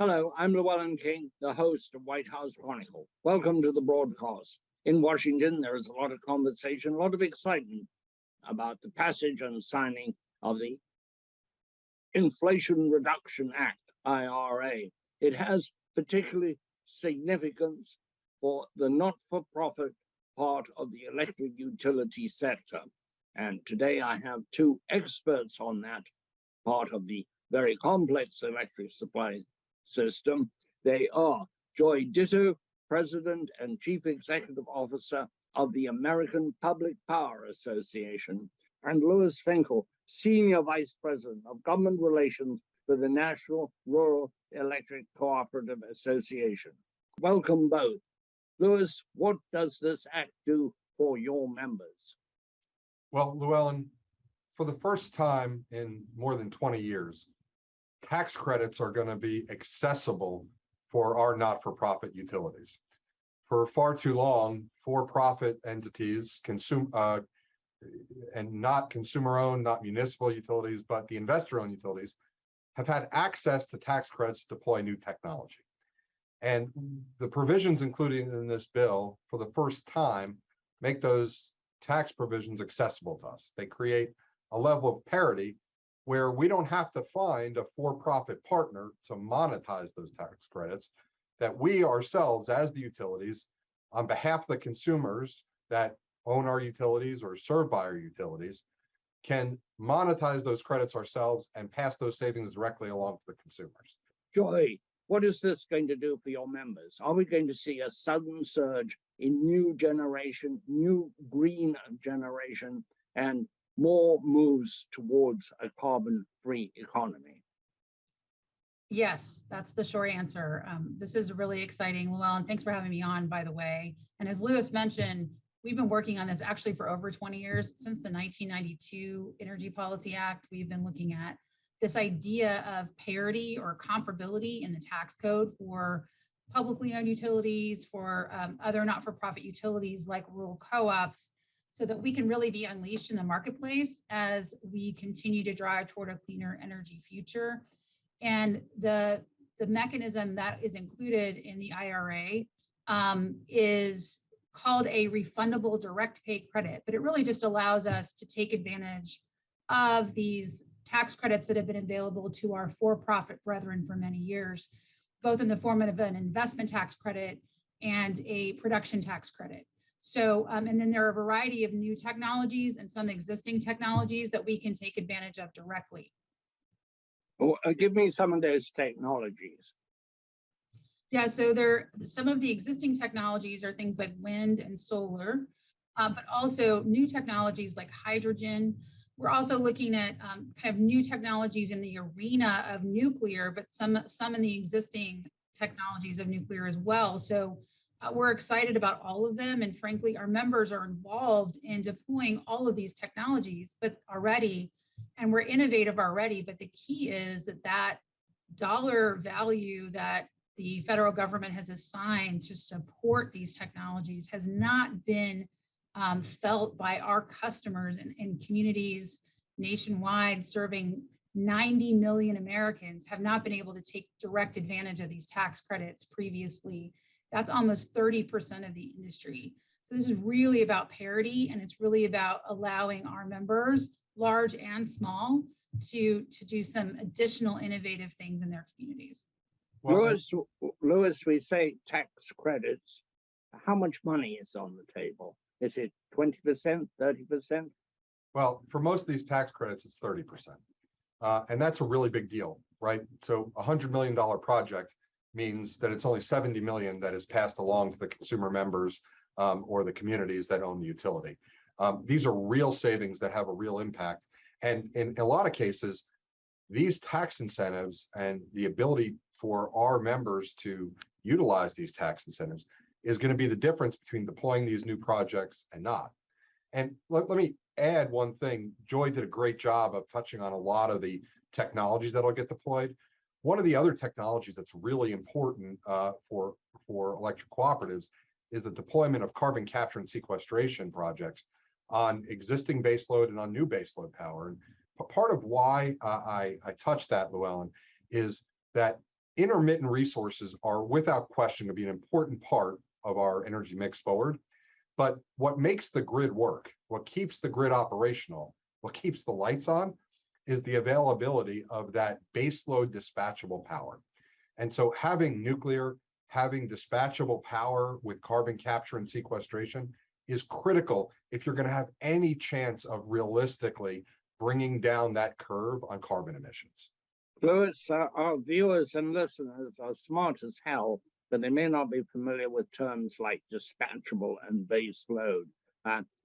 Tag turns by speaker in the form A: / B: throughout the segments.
A: Hello, I'm Llewellyn King, the host of White House Chronicle. Welcome to the broadcast. In Washington, there is a lot of conversation, a lot of excitement about the passage and signing of the Inflation Reduction Act, IRA. It has particularly significance for the not-for-profit part of the electric utility sector. And today I have two experts on that part of the very complex electric supply system. They are Joy Ditto, President and Chief Executive Officer of the American Public Power Association, and Louis Finkel, Senior Vice President of Government Relations for the National Rural Electric Cooperative Association. Welcome both. Louis, what does this act do for your members?
B: Well, Llewellyn, for the first time in more than 20 years, tax credits are going to be accessible for our not-for-profit utilities. For far too long, for-profit entities and not consumer-owned, not municipal utilities, but the investor-owned utilities have had access to tax credits to deploy new technology. And the provisions included in this bill, for the first time, make those tax provisions accessible to us. They create a level of parity where we don't have to find a for-profit partner to monetize those tax credits, that we ourselves, as the utilities, on behalf of the consumers that own our utilities or served by our utilities, can monetize those credits ourselves and pass those savings directly along to the consumers.
A: Joy, what is this going to do for your members? Are we going to see a sudden surge in new green generation, and more moves towards a carbon-free economy?
C: Yes, that's the short answer. This is really exciting, Llewellyn. Thanks for having me on, by the way. And as Louis mentioned, we've been working on this actually for over 20 years. Since the 1992 Energy Policy Act, we've been looking at this idea of parity or comparability in the tax code for publicly owned utilities, for other not-for-profit utilities like rural co-ops, so that we can really be unleashed in the marketplace as we continue to drive toward a cleaner energy future. And the mechanism that is included in the IRA is called a refundable direct pay credit, but it really just allows us to take advantage of these tax credits that have been available to our for-profit brethren for many years, both in the form of an investment tax credit and a production tax credit. So, and then there are a variety of new technologies and some existing technologies that we can take advantage of directly.
A: Oh, give me some of those technologies.
C: Yeah, so some of the existing technologies are things like wind and solar, but also new technologies like hydrogen. We're also looking at kind of new technologies in the arena of nuclear, but some in the existing technologies of nuclear as well. So we're excited about all of them. And frankly, our members are involved in deploying all of these technologies, but already, and we're innovative already, but the key is that dollar value that the federal government has assigned to support these technologies has not been felt by our customers in communities nationwide serving 90 million Americans have not been able to take direct advantage of these tax credits previously. That's almost 30% of the industry. So this is really about parity, and it's really about allowing our members, large and small, to do some additional innovative things in their communities.
A: Well, Louis, we say tax credits. How much money is on the table? Is it 20%, 30%?
B: Well, for most of these tax credits, it's 30%. And that's a really big deal, right? So a $100 million project means that it's only 70 million that is passed along to the consumer members or the communities that own the utility. These are real savings that have a real impact. And in a lot of cases, these tax incentives and the ability for our members to utilize these tax incentives is going to be the difference between deploying these new projects and not. And let me add one thing. Joy did a great job of touching on a lot of the technologies that'll get deployed. One of the other technologies that's really important for electric cooperatives is the deployment of carbon capture and sequestration projects on existing baseload and on new baseload power. And part of why I touched that, Llewellyn, is that Intermittent resources are without question to be an important part of our energy mix forward. But what makes the grid work, what keeps the grid operational, what keeps the lights on, is the availability of that baseload dispatchable power. And so having nuclear, having dispatchable power with carbon capture and sequestration is critical if you're going to have any chance of realistically bringing down that curve on carbon emissions.
A: Louis, our viewers and listeners are smart as hell, but they may not be familiar with terms like dispatchable and base load.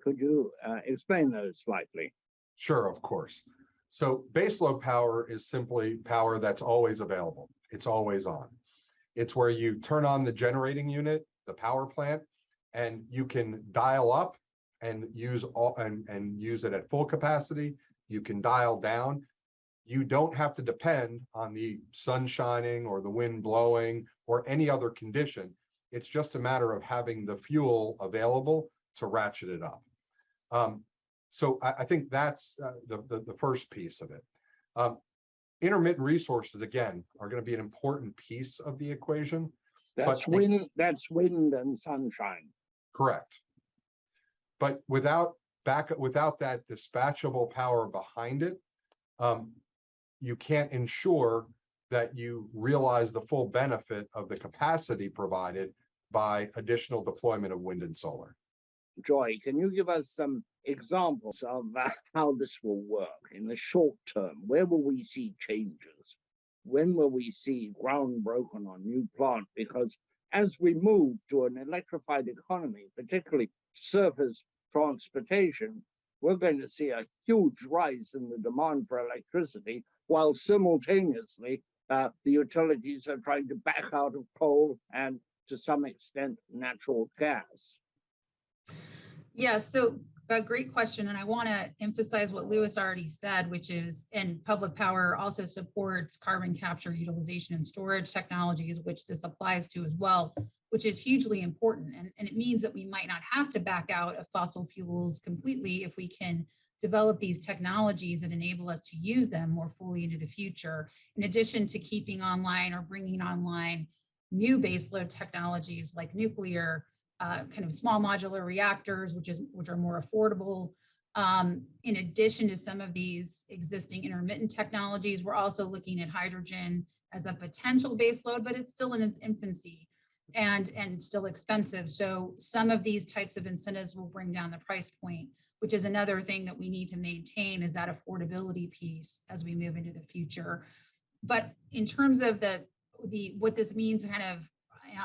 A: Could you explain those slightly?
B: Sure, of course. So baseload power is simply power that's always available. It's always on. It's where you turn on the generating unit, the power plant, and you can dial up and use it at full capacity. You can dial down. You don't have to depend on the sun shining or the wind blowing or any other condition. It's just a matter of having the fuel available to ratchet it up. So I think that's the first piece of it. Intermittent resources, again, are going to be an important piece of the equation.
A: That's wind and sunshine.
B: Correct. But without that dispatchable power behind it, you can't ensure that you realize the full benefit of the capacity provided by additional deployment of wind and solar.
A: Joy, can you give us some examples of how this will work in the short term? Where will we see changes? When will we see ground broken on new plant? Because as we move to an electrified economy, particularly surface transportation, we're going to see a huge rise in the demand for electricity, while simultaneously the utilities are trying to back out of coal and, to some extent, natural gas.
C: Yeah, so a great question. And I want to emphasize what Louis already said, which is, and public power also supports carbon capture, utilization, and storage technologies, which this applies to as well, which is hugely important. And it means that we might not have to back out of fossil fuels completely if we can develop these technologies that enable us to use them more fully into the future, in addition to keeping online or bringing online new baseload technologies like nuclear, kind of small modular reactors, which are more affordable. In addition to some of these existing intermittent technologies, we're also looking at hydrogen as a potential baseload, but it's still in its infancy and still expensive. So some of these types of incentives will bring down the price point, which is another thing that we need to maintain, is that affordability piece as we move into the future. But in terms of what this means kind of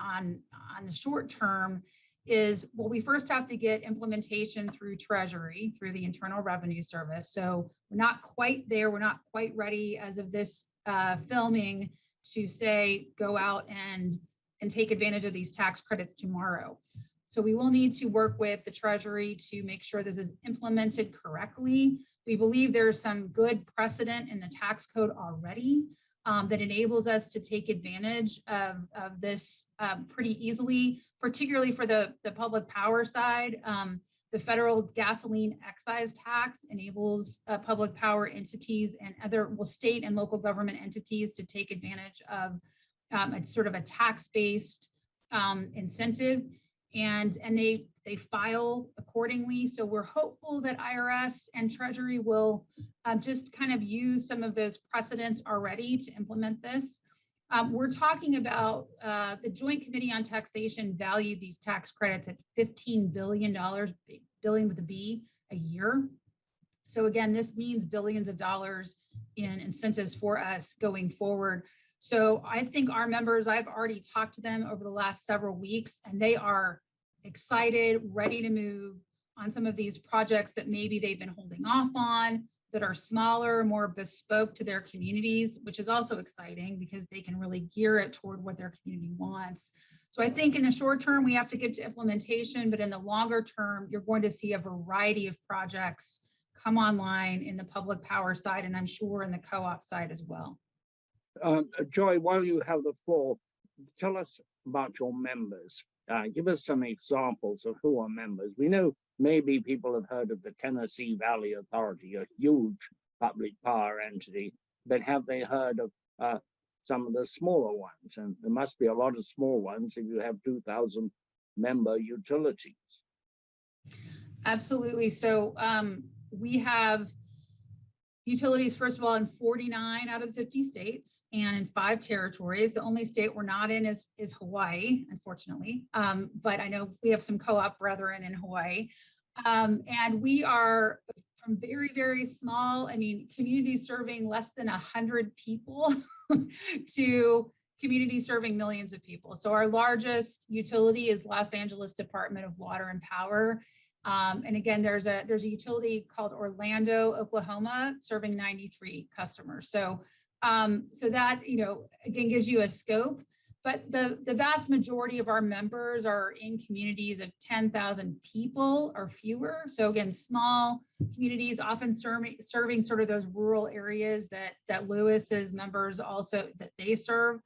C: on the short term, is, well, we first have to get implementation through Treasury, through the Internal Revenue Service. So we're not quite there. We're not quite ready as of this filming to say, go out and take advantage of these tax credits tomorrow. So we will need to work with the Treasury to make sure this is implemented correctly. We believe there's some good precedent in the tax code already that enables us to take advantage of this pretty easily, particularly for the public power side. The federal gasoline excise tax enables public power entities and other state and local government entities to take advantage of it's sort of a tax-based incentive, and they file accordingly. So we're hopeful that IRS and Treasury will just kind of use some of those precedents already to implement this. We're talking about the Joint Committee on Taxation valued these tax credits at $15 billion, billion with a B, a year. So again, this means billions of dollars in incentives for us going forward. So I think our members, I've already talked to them over the last several weeks, and they are excited, ready to move on some of these projects that maybe they've been holding off on, that are smaller, more bespoke to their communities, which is also exciting because they can really gear it toward what their community wants. So I think in the short term, we have to get to implementation, but in the longer term, you're going to see a variety of projects come online in the public power side, and I'm sure in the co-op side as well.
A: Joy, while you have the floor, tell us about your members. Give us some examples of who are members. We know maybe people have heard of the Tennessee Valley Authority, a huge public power entity, but have they heard of some of the smaller ones. And there must be a lot of small ones if you have 2,000 member utilities.
C: Absolutely. So we have utilities, first of all, in 49 out of the 50 states and in 5 territories. The only state we're not in is Hawaii, unfortunately. But I know we have some co-op brethren in Hawaii. And we are from very, very small, I mean, communities serving less than 100 people to communities serving millions of people. So our largest utility is Los Angeles Department of Water and Power. And again, there's a utility called Orlando, Oklahoma, serving 93 customers. So that, again, gives you a scope. But the vast majority of our members are in communities of 10,000 people or fewer. So again, small communities, often serving sort of those rural areas that Lewis's members also that they serve.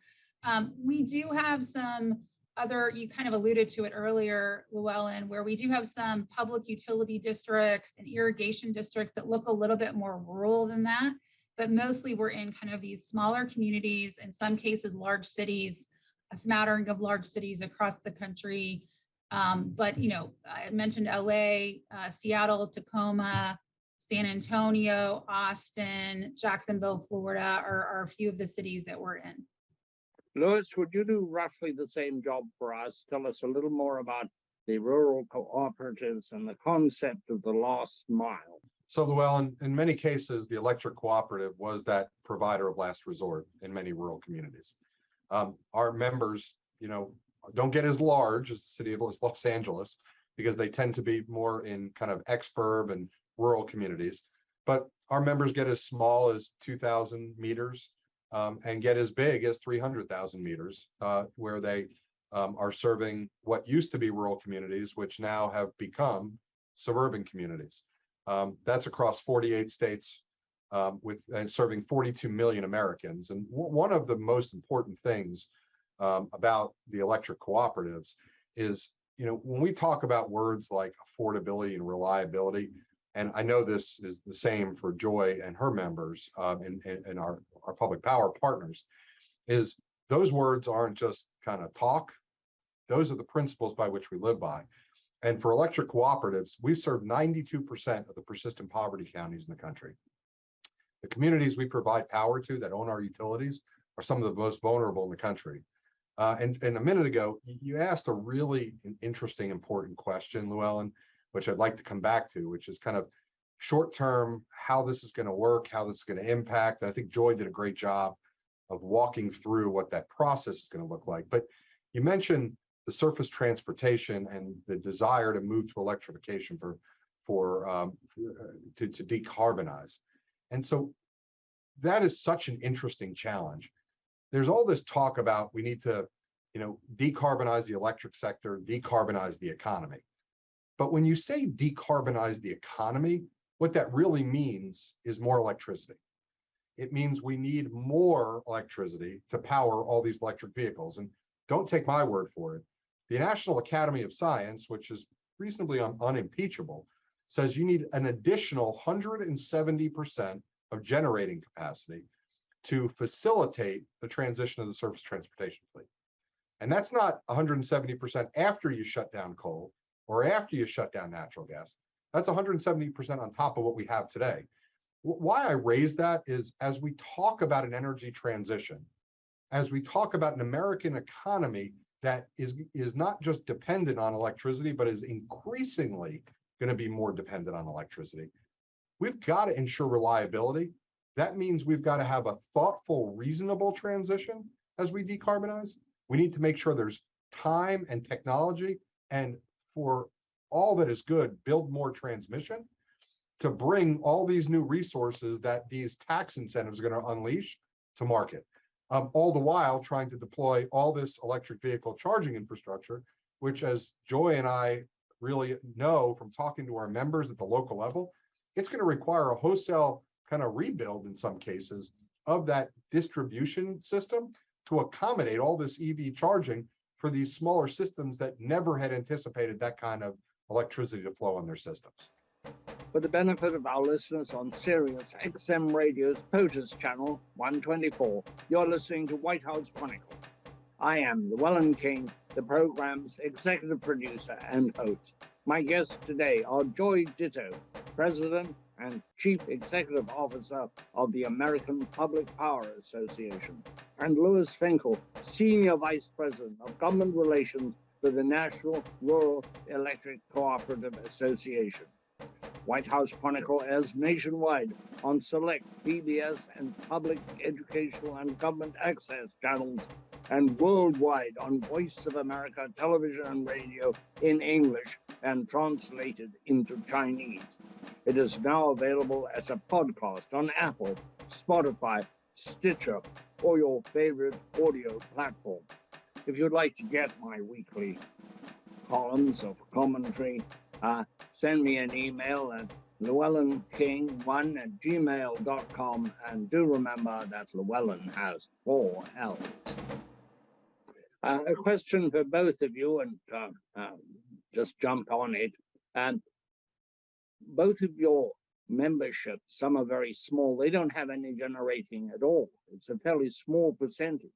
C: We do have some other, you kind of alluded to it earlier, Llewellyn, where we do have some public utility districts and irrigation districts that look a little bit more rural than that. But mostly we're in kind of these smaller communities, in some cases large cities, a smattering of large cities across the country. But I mentioned LA, Seattle, Tacoma, San Antonio, Austin, Jacksonville, Florida are a few of the cities that we're in.
A: Lewis, would you do roughly the same job for us? Tell us a little more about the rural cooperatives and the concept of the last mile.
B: So, Llewellyn, in many cases, the electric cooperative was that provider of last resort in many rural communities. Our members, don't get as large as the city of Los Angeles because they tend to be more in kind of exurb and rural communities. But our members get as small as 2,000 meters and get as big as 300,000 meters, where they are serving what used to be rural communities, which now have become suburban communities. That's across 48 states and serving 42 million Americans. And one of the most important things about the electric cooperatives is, when we talk about words like affordability and reliability, and I know this is the same for Joy and her members and our public power partners, is those words aren't just kind of talk. Those are the principles by which we live by. And for electric cooperatives, we serve 92% of the persistent poverty counties in the country. The communities we provide power to that own our utilities are some of the most vulnerable in the country. And a minute ago, you asked a really interesting, important question, Llewellyn, which I'd like to come back to, which is kind of short-term, how this is going to work, how this is going to impact. And I think Joy did a great job of walking through what that process is going to look like. But you mentioned the surface transportation and the desire to move to electrification to decarbonize. And so that is such an interesting challenge. There's all this talk about we need to, decarbonize the electric sector, decarbonize the economy. But when you say decarbonize the economy, what that really means is more electricity. It means we need more electricity to power all these electric vehicles. And don't take my word for it. The National Academy of Science, which is reasonably unimpeachable, says you need an additional 170% of generating capacity to facilitate the transition of the surface transportation fleet. And that's not 170% after you shut down coal or after you shut down natural gas. That's 170% on top of what we have today. Why I raise that is, as we talk about an energy transition, as we talk about an American economy that is not just dependent on electricity, but is increasingly going to be more dependent on electricity, we've got to ensure reliability. That means we've got to have a thoughtful, reasonable transition as we decarbonize. We need to make sure there's time and technology, and for all that is good, build more transmission to bring all these new resources that these tax incentives are going to unleash to market. All the while trying to deploy all this electric vehicle charging infrastructure, which, as Joy and I really know from talking to our members at the local level, it's going to require a wholesale kind of rebuild in some cases of that distribution system to accommodate all this EV charging for these smaller systems that never had anticipated that kind of electricity to flow in their systems.
A: For the benefit of our listeners on Sirius XM Radio's POTUS channel 124, you're listening to White House Chronicle. I am Llewellyn King, the program's executive producer and host. My guests today are Joy Ditto, President and Chief Executive Officer of the American Public Power Association, and Louis Finkel, Senior Vice President of Government Relations for the National Rural Electric Cooperative Association. White House Chronicle airs nationwide on select PBS and public educational and government access channels, and worldwide on Voice of America television and radio in English and translated into Chinese. It is now available as a podcast on Apple, Spotify, Stitcher, or your favorite audio platform. If you'd like to get my weekly columns of commentary, send me an email at llewellynking1@gmail.com, and do remember that Llewellyn has 4 L's. A question for both of you, and just jump on it. Both of your membership, some are very small. They don't have any generating at all. It's a fairly small percentage.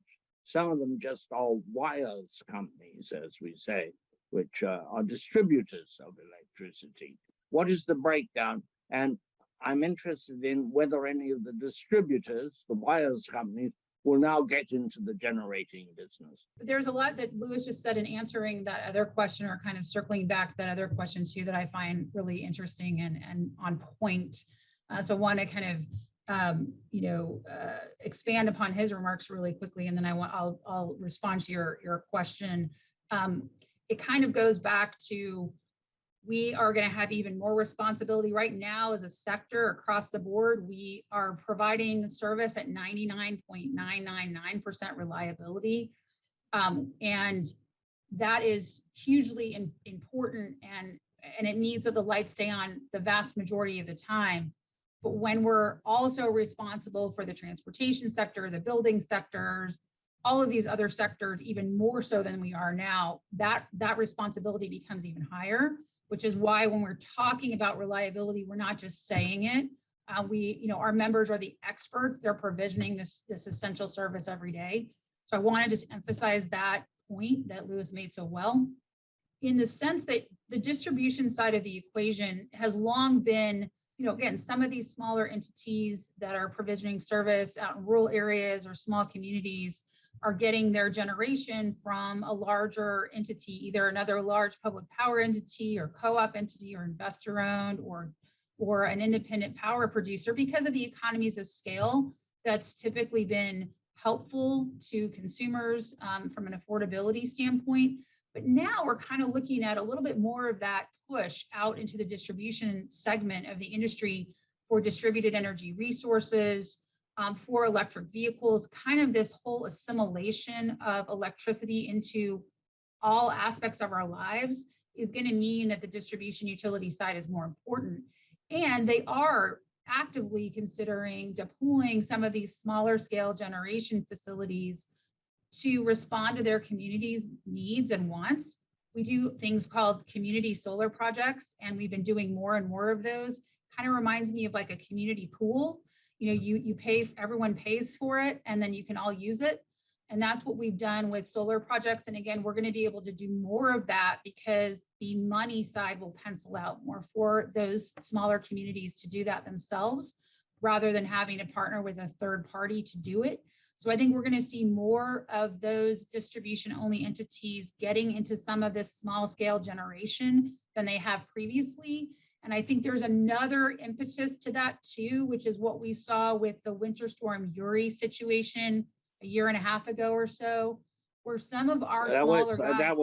A: Some of them just are wires companies, as we say, which are distributors of electricity. What is the breakdown? And I'm interested in whether any of the distributors, the wires companies, will now get into the generating business.
C: There's a lot that Louis just said in answering that other question, or kind of circling back to that other question too, that I find really interesting and on point. So I want to kind of expand upon his remarks really quickly, and then I'll respond to your question. It kind of goes back to, we are going to have even more responsibility right now as a sector across the board. We are providing service at 99.999% reliability. And that is hugely important, and it means that the lights stay on the vast majority of the time. But when we're also responsible for the transportation sector, the building sectors, all of these other sectors, even more so than we are now, that responsibility becomes even higher, which is why when we're talking about reliability, we're not just saying it. Our members are the experts. They're provisioning this essential service every day. So I want to just emphasize that point that Louis made so well, in the sense that the distribution side of the equation has long been, again, some of these smaller entities that are provisioning service out in rural areas or small communities are getting their generation from a larger entity, either another large public power entity or co-op entity or investor owned or an independent power producer, because of the economies of scale that's typically been helpful to consumers from an affordability standpoint. But now we're kind of looking at a little bit more of that push out into the distribution segment of the industry for distributed energy resources, for electric vehicles. Kind of this whole assimilation of electricity into all aspects of our lives is going to mean that the distribution utility side is more important. And they are actively considering deploying some of these smaller scale generation facilities to respond to their community's needs and wants. We do things called community solar projects, and we've been doing more and more of those. Kind of reminds me of like a community pool. You pay, everyone pays for it, and then you can all use it. And that's what we've done with solar projects. And again, we're going to be able to do more of that because the money side will pencil out more for those smaller communities to do that themselves, rather than having to partner with a third party to do it. So I think we're going to see more of those distribution only entities getting into some of this small scale generation than they have previously. And I think there's another impetus to that too, which is what we saw with the Winter Storm Uri situation a year and a half ago or so, where some of our smaller guys.
A: That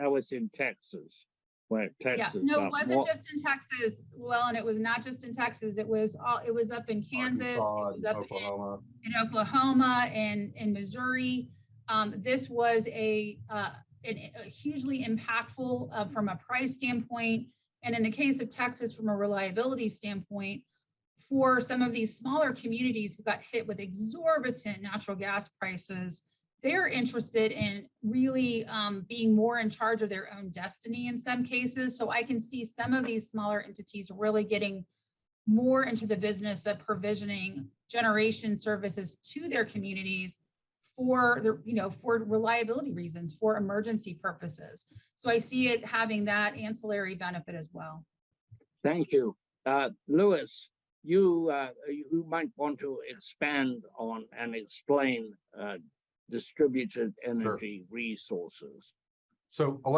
A: was in Texas. Where Texas.
C: Yeah, no, it wasn't just in Texas. Well, and it was not just in Texas. It was up in Kansas.
B: Arkansas,
C: it was up
B: Oklahoma.
C: in Oklahoma and in Missouri. This was a hugely impactful from a price standpoint, and in the case of Texas, from a reliability standpoint, for some of these smaller communities who got hit with exorbitant natural gas prices. They're interested in really being more in charge of their own destiny in some cases. So I can see some of these smaller entities really getting more into the business of provisioning generation services to their communities for the, for reliability reasons, for emergency purposes. So I see it having that ancillary benefit as well.
A: Thank you. Lewis, you might want to expand on and explain distributed energy resources.
B: So within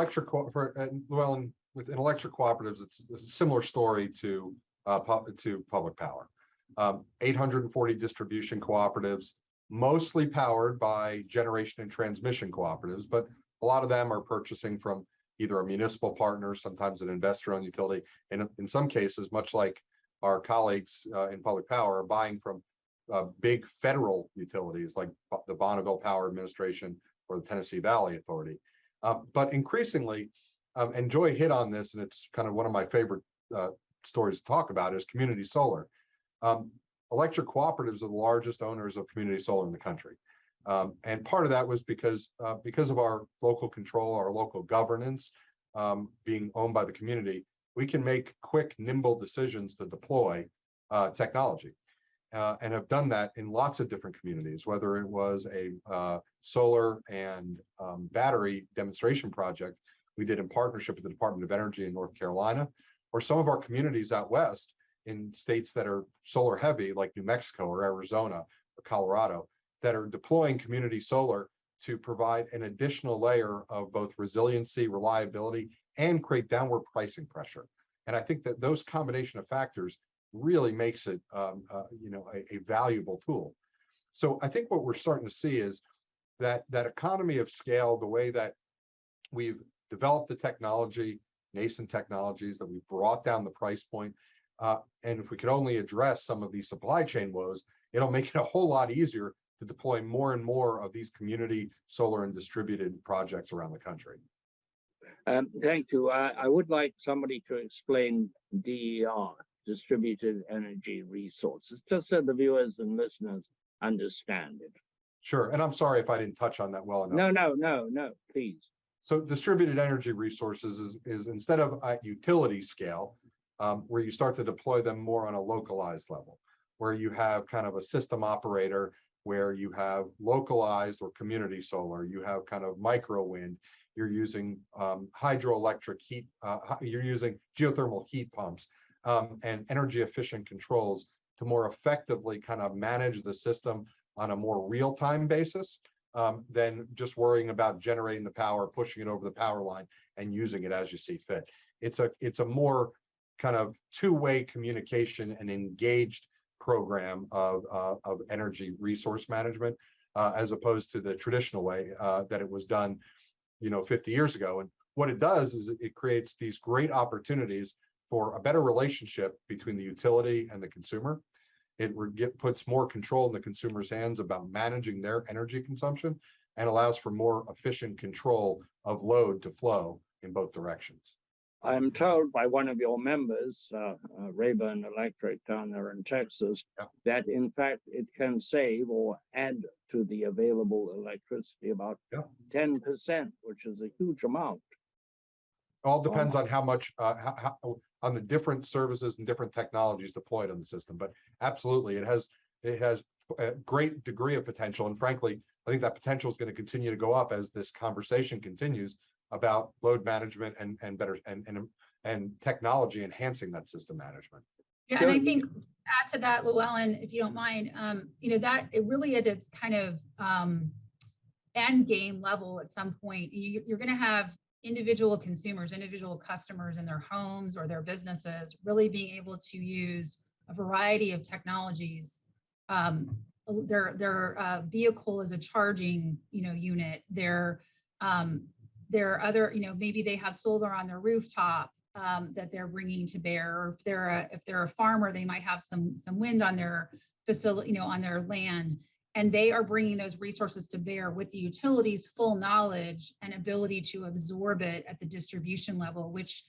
B: electric cooperatives, it's a similar story to public power. 840 distribution cooperatives, mostly powered by generation and transmission cooperatives, but a lot of them are purchasing from either a municipal partner, sometimes an investor-owned utility, and in some cases, much like our colleagues in public power, are buying from big federal utilities like the Bonneville Power Administration or the Tennessee Valley Authority. But increasingly, and Joy hit on this, and it's kind of one of my favorite stories to talk about, is community solar. Electric cooperatives are the largest owners of community solar in the country. And part of that was because of our local control, our local governance, being owned by the community, we can make quick, nimble decisions to deploy technology. And have done that in lots of different communities, whether it was a solar and battery demonstration project we did in partnership with the Department of Energy in North Carolina, or some of our communities out west in states that are solar heavy, like New Mexico or Arizona or Colorado, that are deploying community solar to provide an additional layer of both resiliency, reliability, and create downward pricing pressure. And I think that those combination of factors really makes it a valuable tool. So I think what we're starting to see is that economy of scale, the way that we've developed the technology, nascent technologies, that we've brought down the price point, and if we could only address some of these supply chain woes, it'll make it a whole lot easier to deploy more and more of these community solar and distributed projects around the country.
A: Thank you. I would like somebody to explain DER, distributed energy resources, just so the viewers and listeners understand it.
B: Sure, and I'm sorry if I didn't touch on that well enough.
A: No, please.
B: So distributed energy resources is instead of at utility scale, where you start to deploy them more on a localized level, where you have kind of a system operator, where you have localized or community solar, you have kind of micro wind, you're using hydroelectric heat, you're using geothermal heat pumps, and energy efficient controls to more effectively kind of manage the system on a more real-time basis than just worrying about generating the power, pushing it over the power line, and using it as you see fit. It's a more kind of two-way communication and engaged program of energy resource management, as opposed to the traditional way that it was done, 50 years ago. And what it does is it creates these great opportunities for a better relationship between the utility and the consumer. It puts more control in the consumer's hands about managing their energy consumption, and allows for more efficient control of load to flow in both directions.
A: I'm told by one of your members, Rayburn Electric down there in Texas, that in fact it can save or add to the available electricity about 10%, which is a huge amount.
B: All depends on how much, on the different services and different technologies deployed on the system. But absolutely, it has a great degree of potential. And frankly, I think that potential is going to continue to go up as this conversation continues about load management and better and technology enhancing that system management.
C: Yeah, and I think add to that, Llewellyn, if you don't mind, that it really at its kind of end game level at some point, you're going to have individual consumers, individual customers in their homes or their businesses really being able to use a variety of technologies. Their vehicle is a charging, unit. There are other, maybe they have solar on their rooftop that they're bringing to bear, or if they're a farmer, they might have some wind on their facility, on their land, and they are bringing those resources to bear with the utility's full knowledge and ability to absorb it at the distribution level, which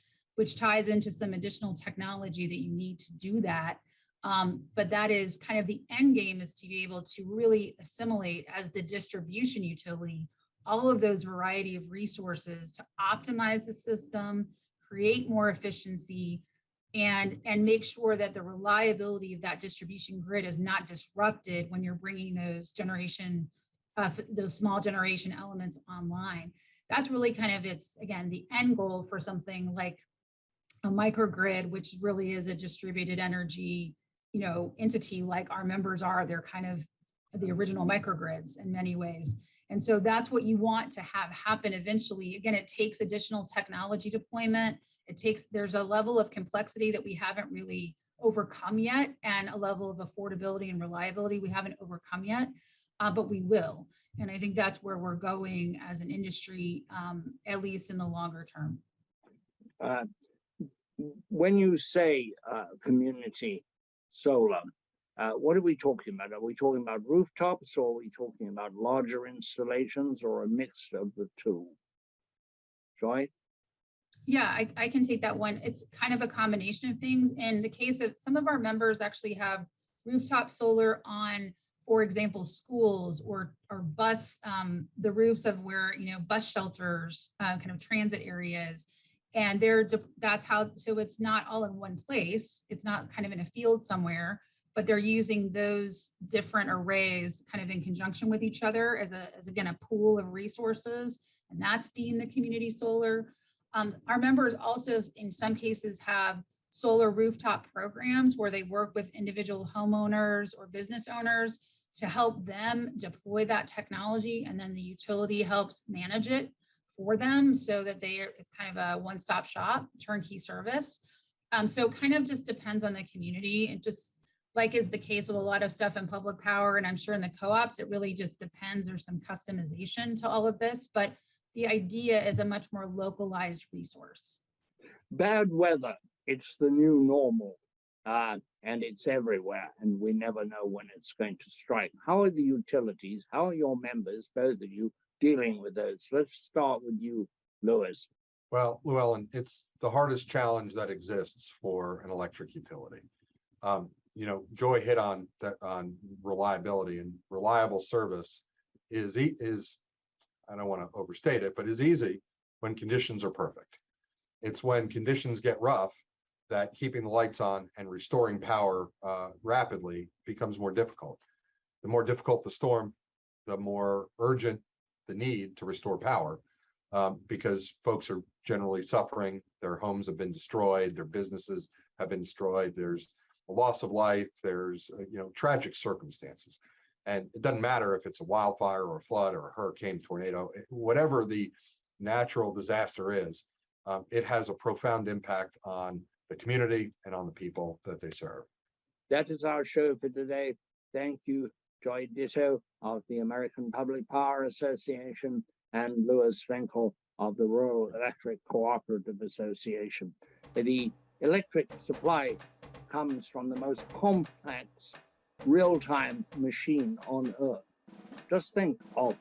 C: ties into some additional technology that you need to do that. But that is kind of the end game, is to be able to really assimilate as the distribution utility all of those variety of resources to optimize the system, create more efficiency, and make sure that the reliability of that distribution grid is not disrupted when you're bringing those those small generation elements online. That's really kind of again, the end goal for something like a microgrid, which really is a distributed energy, entity like our members are. They're kind of the original microgrids in many ways. And so that's what you want to have happen eventually. Again, it takes additional technology deployment. There's a level of complexity that we haven't really overcome yet, and a level of affordability and reliability we haven't overcome yet, but we will. And I think that's where we're going as an industry, at least in the longer term.
A: When you say community solar, what are we talking about? Are we talking about rooftops, or are we talking about larger installations, or a mix of the two? Joy?
C: Yeah, I can take that one. It's kind of a combination of things. In the case of some of our members actually have rooftop solar on, for example, schools or bus, the roofs of where, bus shelters, kind of transit areas. And that's how, so it's not all in one place. It's not kind of in a field somewhere, but they're using those different arrays kind of in conjunction with each other as again, a pool of resources, and that's deemed the community solar. Our members also in some cases have solar rooftop programs where they work with individual homeowners or business owners to help them deploy that technology, and then the utility helps manage it for them so that it's kind of a one-stop shop, turnkey service. So kind of just depends on the community. It just, like is the case with a lot of stuff in public power, and I'm sure in the co-ops, it really just depends. There's some customization to all of this, but the idea is a much more localized resource.
A: Bad weather, it's the new normal, and it's everywhere, and we never know when it's going to strike. How are the utilities, how are your members, both of you, dealing with those? Let's start with you, Lewis.
B: Well, Llewellyn, it's the hardest challenge that exists for an electric utility. Joy hit on reliability, and reliable service is I don't want to overstate it, but is easy when conditions are perfect. It's when conditions get rough that keeping the lights on and restoring power rapidly becomes more difficult. The more difficult the storm, the more urgent the need to restore power, because folks are generally suffering. Their homes have been destroyed, their businesses have been destroyed, there's a loss of life, there's tragic circumstances. And it doesn't matter if it's a wildfire or a flood or a hurricane, tornado, whatever the natural disaster is, it has a profound impact on the community and on the people that they serve.
A: That is our show for today. Thank you, Joy Ditto of the American Public Power Association and Lewis Finkel of the Rural Electric Cooperative Association. The electric supply comes from the most complex real-time machine on Earth. Just think of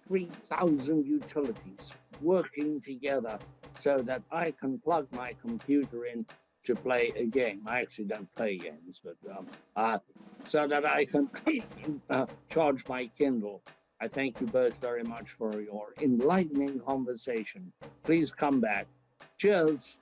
A: 3,000 utilities working together so that I can plug my computer in to play a game. I actually don't play games, but so that I can charge my Kindle. I thank you both very much for your enlightening conversation. Please come back. Cheers.